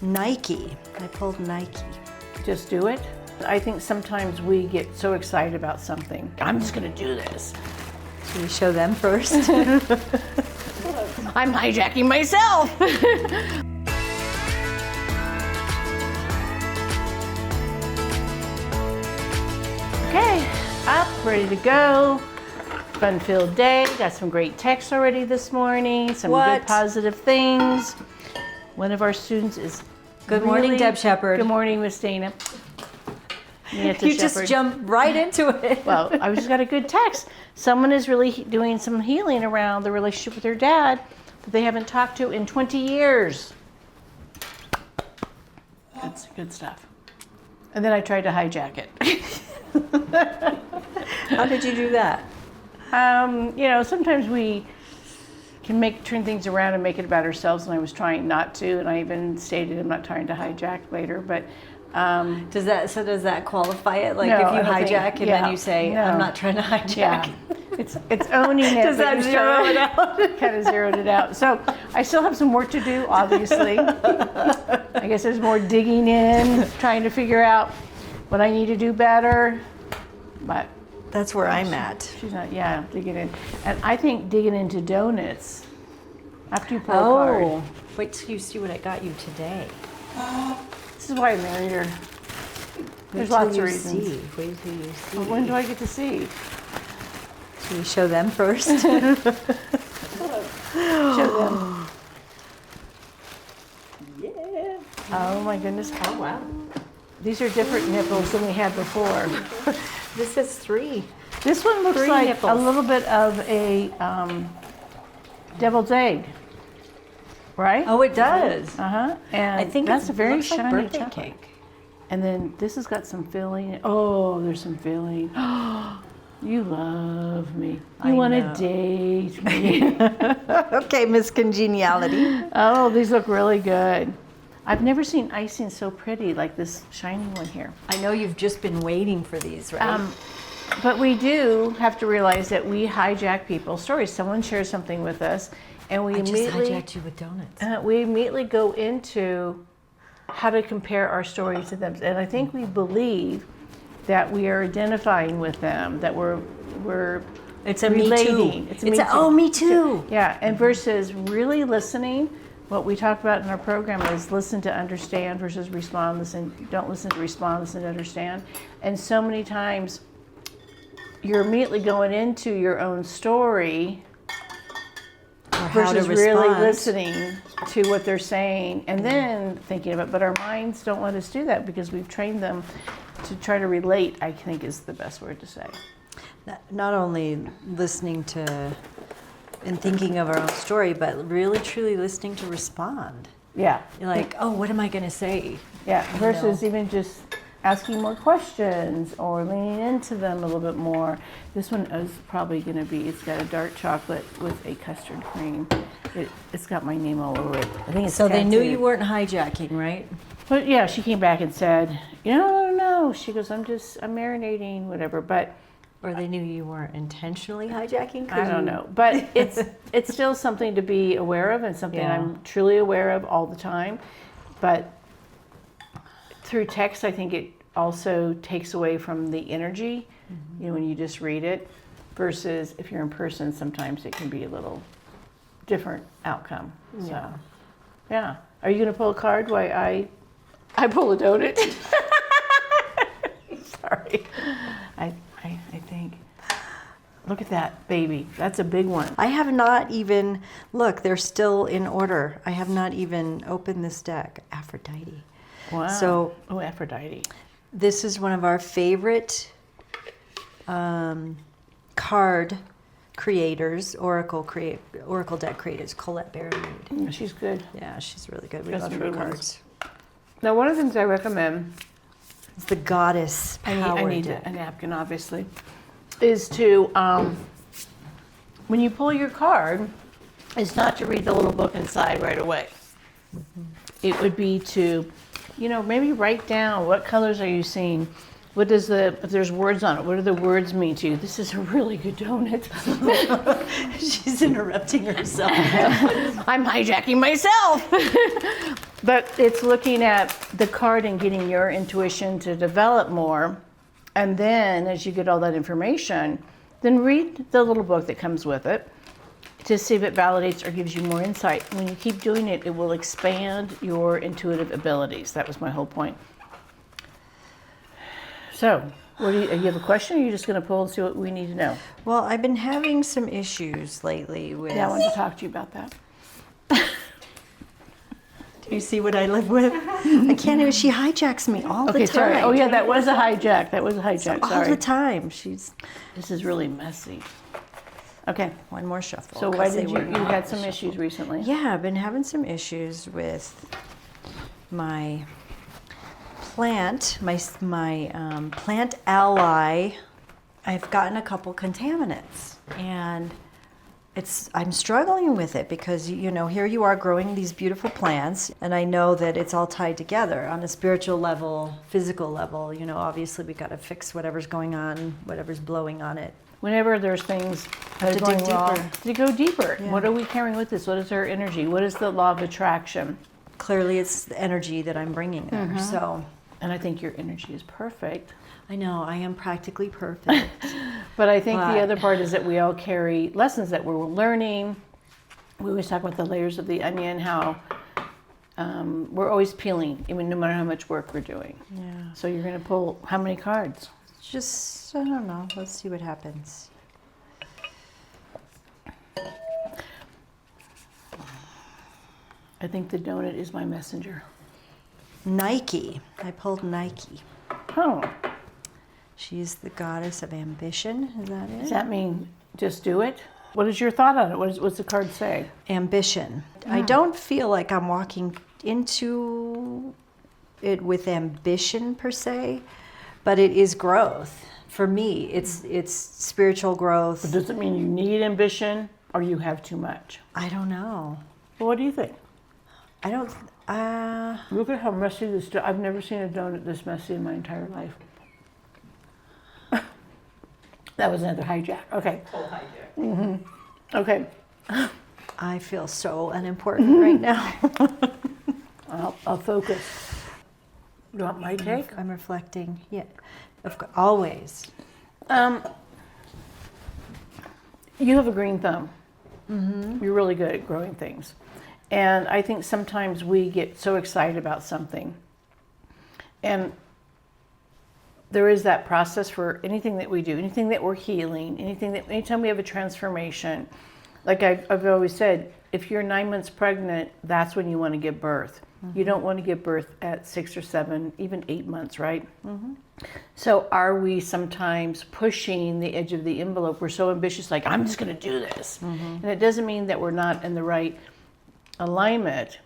Nike. I pulled Nike. Just do it. I think sometimes we get so excited about something. I'm just gonna do this. Should we show them first? I'm hijacking myself. Okay, up, ready to go. Fun-filled day. Got some great texts already this morning. Some good positive things. One of our students is Good morning, Deb Sheppard. Good morning, Miss Dana. You just jumped right into it. Well, I just got a good text. Someone is really doing some healing around the relationship with their dad that they haven't talked to in 20 years. That's good stuff. And then I tried to hijack it. How did you do that? You know, sometimes we can turn things around and make it about ourselves, and I was trying not to, and I even stated I'm not trying to hijack later, but does that qualify it? Like no, if you hijack and then you say, I'm not trying to hijack. Yeah. It's owning it. Does that zero it out? Kind of zeroed it out. So I still have some work to do, obviously. I guess there's more digging in, trying to figure out what I need to do better, but that's where I'm at. She's not, digging in. And I think digging into donuts after you pull a card. Wait till you see what I got you today. This is why I married her. There's lots of reasons. Wait till you see. Well, when do I get to see? Should we show them first? Show them. Yeah. Oh my goodness. Oh wow. These are different nipples than we had before. This is 3. This one looks like nipples. A little bit of a devil's egg, right? Oh, it does. And I think that's a very shiny like birthday chocolate cake. And then this has got some filling. Oh, there's some filling. You love me. You want to date me. Okay, Miss Congeniality. Oh, these look really good. I've never seen icing so pretty like this shiny one here. I know you've just been waiting for these, right? But we do have to realize that we hijack people's stories. Someone shares something with us, and we immediately hijacked you with donuts. We immediately go into how to compare our story to them, and I think we believe that we are identifying with them, that we're it's a relating. Me too. Oh, me too. Yeah, and versus really listening. What we talk about in our program is listen to understand versus respond, listen. Don't listen to respond, listen to understand. And so many times you're immediately going into your own story versus really listening to what they're saying and then thinking about it. But our minds don't let us do that because we've trained them to try to relate, I think is the best word to say. Not only listening to and thinking of our own story, but really truly listening to respond. Yeah. You're like, oh, what am I going to say? Yeah, versus even just asking more questions or leaning into them a little bit more. This one is probably going to be, it's got a dark chocolate with a custard cream. It's got my name all over it. I think it's so tattooed. They knew you weren't hijacking, right? But yeah, she came back and said, no. She goes, I'm marinating, whatever. But or they knew you weren't intentionally hijacking? I don't know. But it's still something to be aware of and something I'm truly aware of all the time. But through text, I think it also takes away from the energy, when you just read it, versus if you're in person, sometimes it can be a little different outcome. Yeah. So, yeah. Are you going to pull a card while I pull a donut? Sorry. I think. Look at that, baby. That's a big one. I have not even, look, they're still in order. I have not even opened this deck. Aphrodite. Wow. So, Aphrodite. This is one of our favorite card creators, Oracle deck creators, Colette Baron-Reid. She's good. Yeah, she's really good. We That's love her cards. Now, one of the things I recommend, it's the goddess power I need deck. a napkin, obviously, is to, when you pull your card, is not to read the little book inside right away. It would be to, maybe write down what colors are you seeing. What does if there's words on it, what do the words mean to you? This is a really good donut. She's interrupting herself. I'm hijacking myself. But it's looking at the card and getting your intuition to develop more. And then as you get all that information, then read the little book that comes with it to see if it validates or gives you more insight. When you keep doing it, it will expand your intuitive abilities. That was my whole point. So, what do you have a question, or are you just going to pull and see what we need to know? Well, I've been having some issues lately with... Yeah, I wanted to talk to you about that. Do you see what I live with? I can't even... She hijacks me all the time. Okay, sorry. Oh, yeah, that was a hijack. That was a hijack, All sorry. the time. She's... This is really messy. Okay. One more shuffle. So why 'cause they did you were had not some shuffled. issues recently? Yeah, I've been having some issues with my plant, my plant ally. I've gotten a couple contaminants, and I'm struggling with it because, here you are growing these beautiful plants, and I know that it's all tied together on a spiritual level, physical level. Obviously we got to fix whatever's going on, whatever's blowing on it. Whenever there's things that are To going dig wrong, deeper. to go deeper. Yeah. What are we carrying with us? What is our energy? What is the law of attraction? Clearly it's the energy that I'm bringing there. So And I think your energy is perfect. I know I am practically perfect. But I think But- the other part is that we all carry lessons that we're learning. We always talk about the layers of the onion, how we're always peeling, even no matter how much work we're doing. Yeah. So you're going to pull how many cards? Just, I don't know. Let's see what happens. I think the donut is my messenger. Nike. I pulled Nike. Oh, She's the goddess of ambition. Is that does it? that mean just do it? What is your thought on it? What's the card say? Ambition. I don't feel like I'm walking into it with ambition per se, but it is growth. For me, it's spiritual growth. Does it mean you need ambition or you have too much? I don't know. Well, what do you think? I don't. Look at how messy this. I've never seen a donut this messy in my entire life. That was another hijack. Okay. Full hijack. Mm-hmm. Okay. I feel so unimportant right now. I'll focus. You want my take? I'm reflecting. Yeah, always. You have a green thumb. Mm-hmm. You're really good at growing things. And I think sometimes we get so excited about something. And there is that process for anything that we do, anything that we're healing, anytime we have a transformation. Like I've always said, if you're 9 months pregnant, that's when you want to give birth. Mm-hmm. You don't want to give birth at 6 or 7, even 8 months, right? Mm-hmm. So are we sometimes pushing the edge of the envelope? We're so ambitious, like, I'm just going to do this. Mm-hmm. And it doesn't mean that we're not in the right alignment,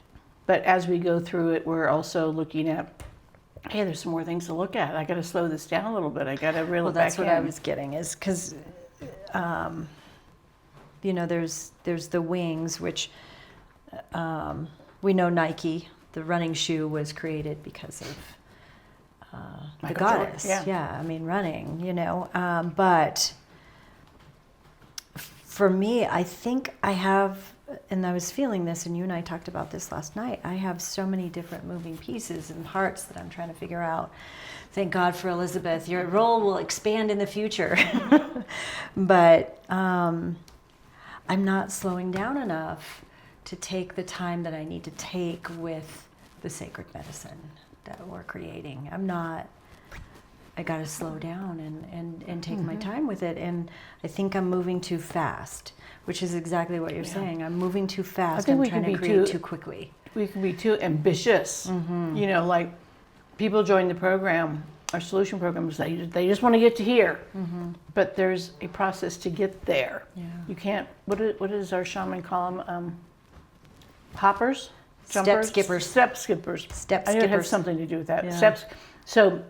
but as we go through it, we're also looking at, hey, there's some more things to look at. I got to slow this down a little bit. I got to reel it back in. That's what I was getting, is because, there's the wings, which we know Nike, the running shoe, was created because of the Michael Jordan, goddess. yeah. I mean, running, but for me, I think I have, and I was feeling this, and you and I talked about this last night, I have so many different moving pieces and parts that I'm trying to figure out. Thank God for Elizabeth. Your role will expand in the future. But I'm not slowing down enough to take the time that I need to take with the sacred medicine that we're creating. I got to slow down and take my time with it. And I think I'm moving too fast, which is exactly what you're saying. I'm moving too fast. think I'm we trying can to be create too- too quickly. We can be too ambitious. Mm-hmm. Like people join the program, our solution programs, they just want to get to here. Mm-hmm. But there's a process to get there. Yeah. You can't, what does our shaman call them? Hoppers? Jumpers? skippers. Step skippers. Step I know it has skippers. something to do with that. Yeah. Steps. So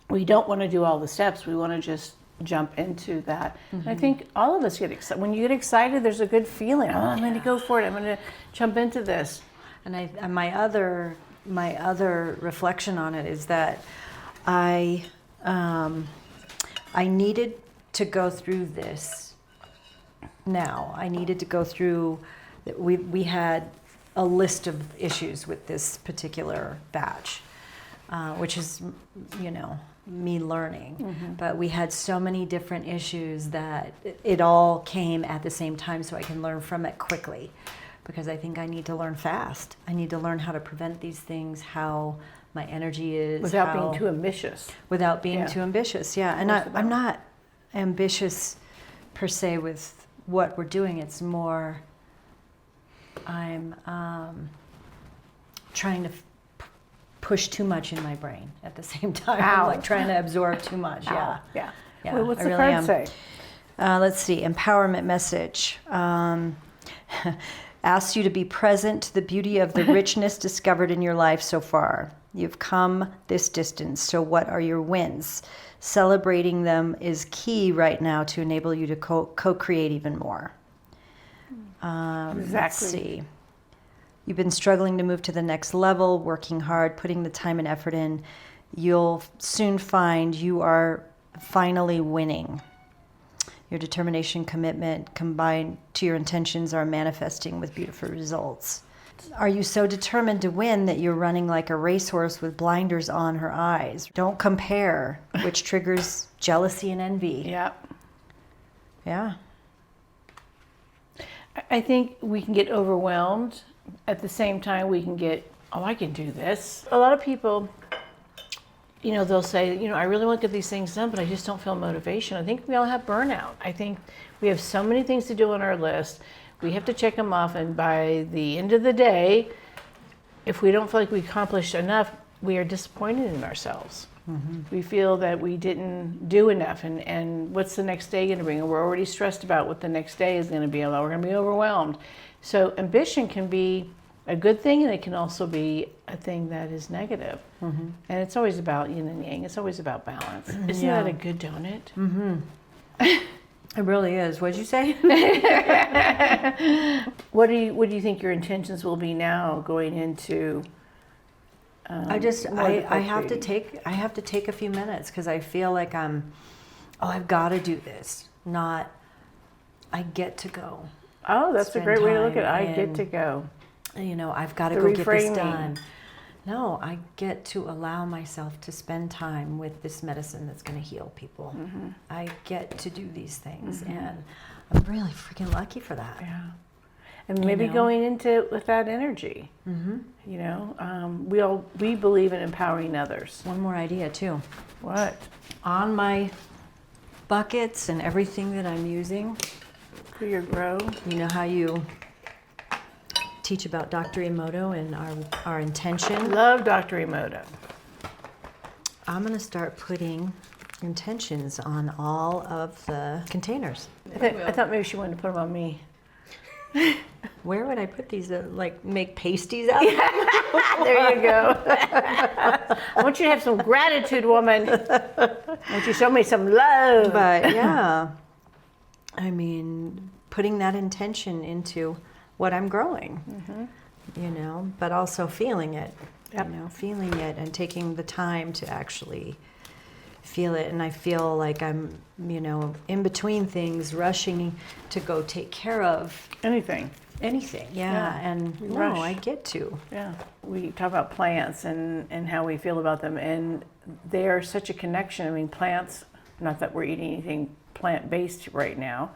we don't want to do all the steps. We want to just jump into that. And I think all of us get excited. When you get excited, there's a good feeling. Oh, I'm going to go for it. I'm going to jump into this. And my other reflection on it is that I needed to go through this now. I needed to go through. We had a list of issues with this particular batch, which is, you know, me learning. But we had so many different issues that it all came at the same time, so I can learn from it quickly, because I think I need to learn fast. I need to learn how to prevent these things, how my energy is. Without being too ambitious. Without being too ambitious, yeah. And I'm not ambitious per se with what we're doing. It's more I'm trying to push too much in my brain at the same time. I'm like trying to absorb too much. Yeah. Well, what's the card say? Let's see. Empowerment message. Asks you to be present to the beauty of the richness discovered in your life so far. You've come this distance, so what are your wins? Celebrating them is key right now to enable you to co-create even more. Exactly. Let's see. You've been struggling to move to the next level, working hard, putting the time and effort in. You'll soon find you are finally winning. Your determination, commitment, combined to your intentions are manifesting with beautiful results. Are you so determined to win that you're running like a racehorse with blinders on her eyes? Don't compare, which triggers jealousy and envy. Yeah. I think we can get overwhelmed. At the same time, we can get, oh, I can do this. A lot of people, you know, they'll say, you know, I really want to get these things done, but I just don't feel motivation. I think we all have burnout. I think we have so many things to do on our list. We have to check them off, and by the end of the day, if we don't feel like we accomplished enough, we are disappointed in ourselves. We feel that we didn't do enough, and what's the next day going to bring? And we're already stressed about what the next day is going to be. We're going to be overwhelmed. So ambition can be a good thing, and it can also be a thing that is negative. And it's always about yin and yang. It's always about balance. Isn't that a good donut? It really is. What'd you say? What do you think your intentions will be now going into? I have to take a few minutes, because I feel like I've got to do this. Not, I get to go. Oh, that's a great way to look at it. I get to go. You know, I've got to go get this done. No, I get to allow myself to spend time with this medicine that's going to heal people. I get to do these things, and I'm really freaking lucky for that. Yeah. And maybe going into it with that energy. You know, we believe in empowering others. One more idea too. What? On my buckets and everything that I'm using For your grow. You know how you teach about Dr. Emoto and our intention? Love Dr. Emoto. I'm going to start putting intentions on all of the containers. I thought maybe she wanted to put them on me. Where would I put these? Like make pasties out of them? There you go. I want you to have some gratitude, woman. I want you to show me some love. But yeah, I mean, putting that intention into what I'm growing, you know, but also feeling it, you know, feeling it and taking the time to actually feel it. And I feel like I'm, you know, in between things, rushing to go take care of anything. Yeah. And no, I get to. Yeah. We talk about plants and how we feel about them, and they are such a connection. I mean, plants, not that we're eating anything plant-based right now.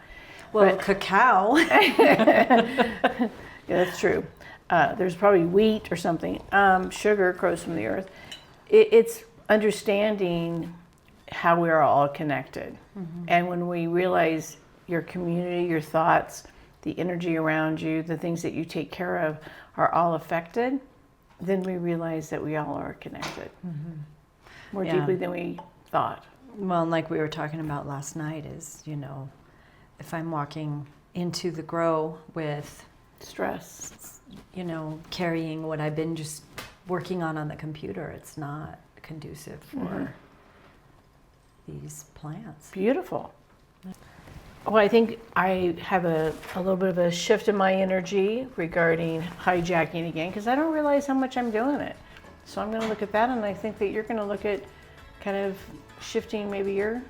Well, but cacao. Yeah, that's true. There's probably wheat or something. Sugar grows from the earth. It's understanding how we are all connected. And when we realize your community, your thoughts, the energy around you, the things that you take care of are all affected, then we realize that we all are connected more deeply than we thought. Well, and like we were talking about last night is, you know, if I'm walking into the grow with stress, you know, carrying what I've been just working on the computer, it's not conducive for these plants. Beautiful. Well, I think I have a little bit of a shift in my energy regarding hijacking again, because I don't realize how much I'm doing it. So I'm going to look at that, and I think that you're going to look at kind of shifting maybe your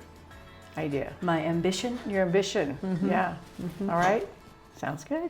idea. My ambition? Your ambition, yeah. All right, sounds good.